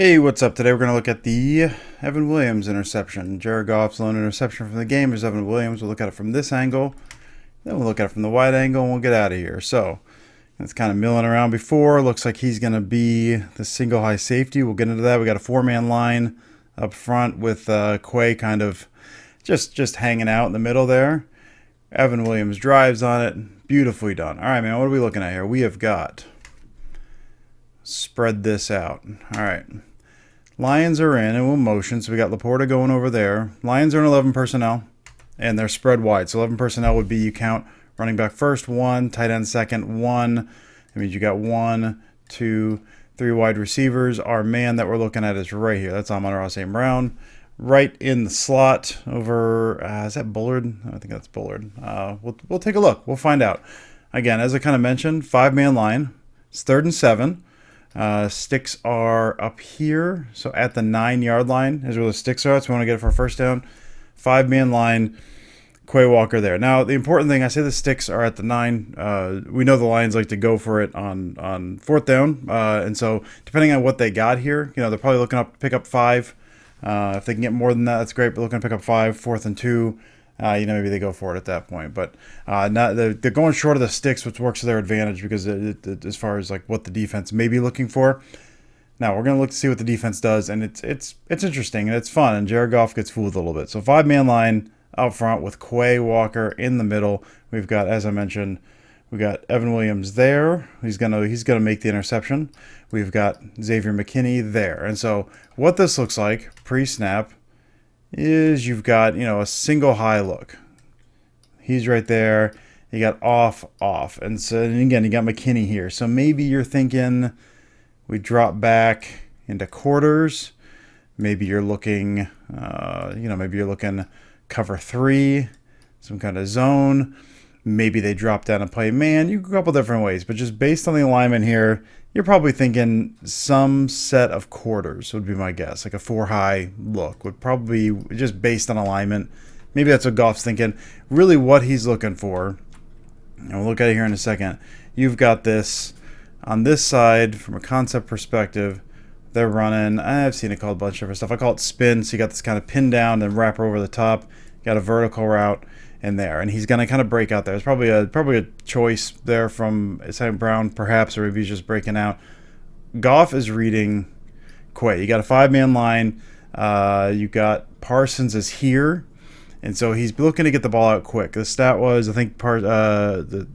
Hey, what's up? Today we're going to look at the Evan Williams interception. Jared Goff's lone interception from the game is Evan Williams. We'll look at it from this angle, then we'll look at it from the wide angle, and we'll get out of here. So, it's kind of milling around before. Looks like he's going to be the single high safety. We'll get into that. We got a four-man line up front with Quay kind of just hanging out in the middle there. Evan Williams drives on it. Beautifully done. All right, man, what are we looking at here? We have got... Spread this out. All right. Lions are in and we'll motion. So we got Laporta going over there. Lions are in 11 personnel and they're spread wide. So 11 personnel would be you count running back first, one, tight end second, one. That means you got 1, 2, 3 wide receivers. Our man that we're looking at is right here. That's Amon-Ra St. Brown. Right in the slot over, is that Bullard? I think that's Bullard. We'll take a look. We'll find out. Again, as I kind of mentioned, 5-man line. It's 3rd and 7. Sticks are up here, so at the 9-yard line is where the sticks are. So we want to get it for a first down. 5-man line, Quay Walker there. Now, the important thing, I say the sticks are at the 9. We know the Lions like to go for it on 4th down, and so depending on what they got here, they're probably looking up pick up 5. If they can get more than that, that's great. But looking to pick up 5, 4th and 2. Maybe they go for it at that point, but they're going short of the sticks, which works to their advantage because as far as like what the defense may be looking for. Now we're going to look to see what the defense does, and it's interesting and it's fun. And Jared Goff gets fooled a little bit. So 5-man line out front with Quay Walker in the middle. We've got, as I mentioned, we got Evan Williams there. He's gonna make the interception. We've got Xavier McKinney there, and so what this looks like pre-snap is you've got, a single high look. He's right there. You got off. And so, and again, you got McKinney here. So maybe you're thinking we drop back into quarters. Maybe you're looking, maybe you're looking cover 3, some kind of zone. Maybe they drop down and play man. You can go a couple different ways, but just based on the alignment here, you're probably thinking some set of quarters would be my guess. Like a 4-high look would probably be just based on alignment. Maybe that's what Goff's thinking. Really what he's looking for, and we'll look at it here in a second, you've got this on this side from a concept perspective. They're running, I've seen it called a bunch of different stuff. I call it spin. So you got this kind of pin down and wrapper over the top. You got a vertical route in there, and he's going to kind of break out there. It's probably a choice there from St. Brown, perhaps, or maybe he's just breaking out. Goff is reading Quay. You got a 5-man line. You got Parsons is here, and so he's looking to get the ball out quick. The stat was, I think, the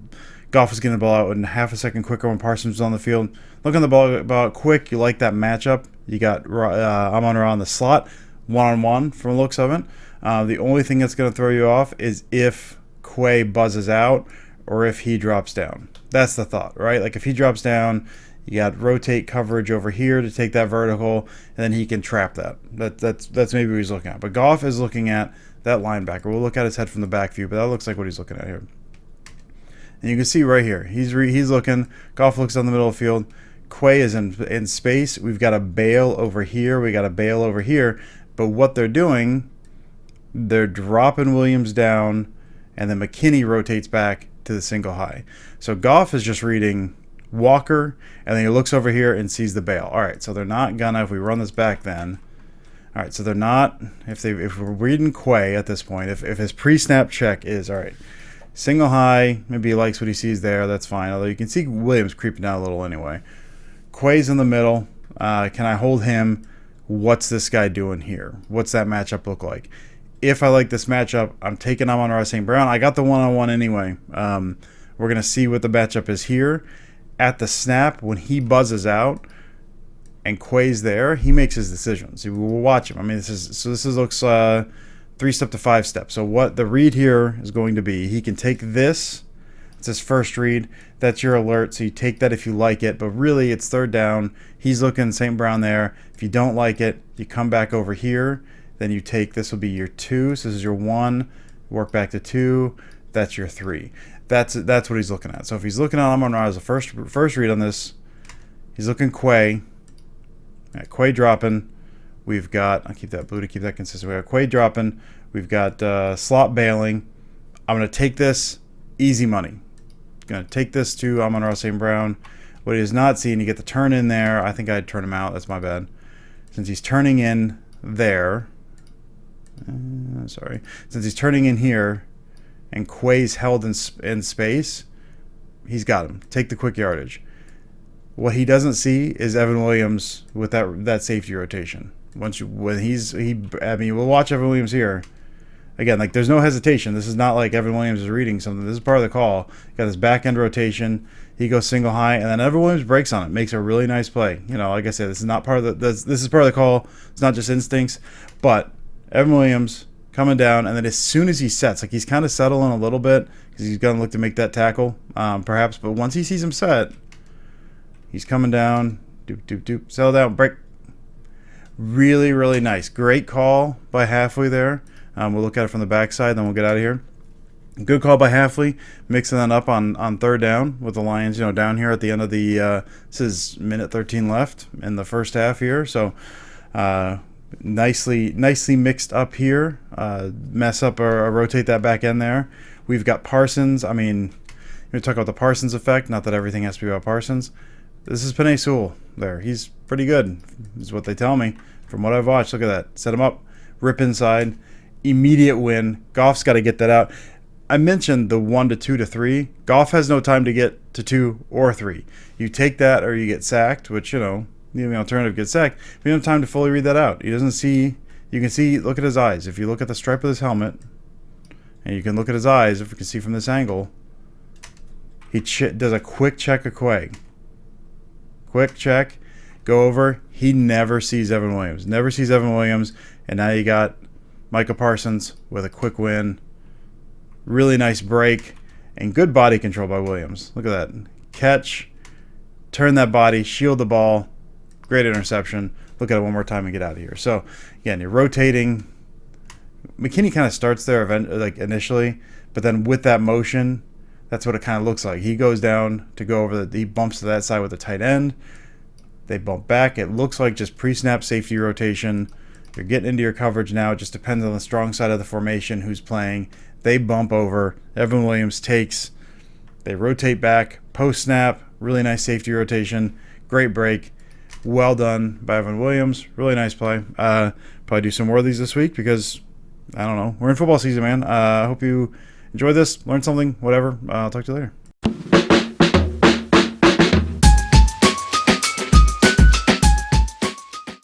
Goff was getting the ball out in half a second quicker when Parsons was on the field. Looking the ball out quick. You like that matchup. You got Amon-Ra in the slot, one-on-one from the looks of it. The only thing that's going to throw you off is if Quay buzzes out or if he drops down. That's the thought, right? Like if he drops down, you got rotate coverage over here to take that vertical, and then he can trap that. That's maybe what he's looking at. But Goff is looking at that linebacker. We'll look at his head from the back view, but that looks like what he's looking at here. And you can see right here, he's looking. Goff looks on the middle of the field. Quay is in space. We've got a bail over here. We got a bail over here. But what they're doing, they're dropping Williams down, and then McKinney rotates back to the single high. So Goff is just reading Walker, and then he looks over here and sees the bail. All right, so they're not gonna, if we run this back then, all right, so they're not, if we're reading Quay at this point, if his pre-snap check is, all right, single high, maybe he likes what he sees there, that's fine, although you can see Williams creeping down a little anyway. Quay's in the middle. Can I hold him? What's this guy doing here? What's that matchup look like? If I like this matchup, I'm taking Amon-Ra St. Brown. I got the one-on-one anyway. We're going to see what the matchup is here. At the snap, when he buzzes out and Quay's there, he makes his decisions. We'll watch him. I mean, this looks 3-step to 5-step. So what the read here is going to be, he can take this. It's his first read. That's your alert. So you take that if you like it. But really, it's 3rd down. He's looking St. Brown there. If you don't like it, you come back over here. Then you take, this will be your 2. So this is your 1. Work back to 2. That's your 3. That's what he's looking at. So if he's looking at Amon-Ra as a first read on this, he's looking Quay. Quay dropping. We've got, I'll keep that blue to keep that consistent. We got Quay dropping. We've got slot bailing. I'm going to take this easy money. Going to take this to Amon-Ra St. Brown. What he is not seeing, you get the turn in there. I think I'd turn him out. That's my bad. since he's turning in there, since he's turning in here, and Quay's held in space, he's got him. Take the quick yardage. What he doesn't see is Evan Williams with that safety rotation. We'll watch Evan Williams here. Again, like there's no hesitation. This is not like Evan Williams is reading something. This is part of the call. Got his back end rotation. He goes single high, and then Evan Williams breaks on it. Makes a really nice play. Like I said, this is not part of this is part of the call. It's not just instincts, but Evan Williams coming down, and then as soon as he sets, like he's kind of settling a little bit because he's gonna look to make that tackle, perhaps. But once he sees him set, he's coming down. Doop doop doop. Settle down. Break. Really, really nice. Great call by Halfley there. We'll look at it from the backside, then we'll get out of here. Good call by Halfley, mixing that up on third down with the Lions, down here at the end of the, this is minute 13 left in the first half here. So nicely mixed up here. Mess up or rotate that back end there. We've got Parsons. I mean, we talk about the Parsons effect, not that everything has to be about Parsons. This is Penei Sewell there. He's pretty good, is what they tell me. From what I've watched, look at that. Set him up, rip inside, immediate win. Goff's got to get that out. I mentioned the 1 to 2 to 3. Goff has no time to get to 2 or 3. You take that or you get sacked, which, the alternative gets sacked. But you don't have time to fully read that out. He doesn't see, you can see, look at his eyes. If you look at the stripe of his helmet, and you can look at his eyes, if you can see from this angle, he does a quick check of Quay. Quick check, go over. He never sees Evan Williams. Never sees Evan Williams. And now you got Micah Parsons with a quick win. Really nice break. And good body control by Williams. Look at that. Catch. Turn that body. Shield the ball. Great interception. Look at it one more time and get out of here. So, again, you're rotating. McKinney kind of starts there initially. But then with that motion, that's what it kind of looks like. He goes down to go over he bumps to that side with the tight end. They bump back. It looks like just pre-snap safety rotation. You're getting into your coverage now. It just depends on the strong side of the formation, who's playing. They bump over. Evan Williams takes. They rotate back. Post-snap. Really nice safety rotation. Great break. Well done by Evan Williams. Really nice play. Probably do some more of these this week because, I don't know. We're in football season, man. I hope you enjoy this, learn something, whatever. I'll talk to you later.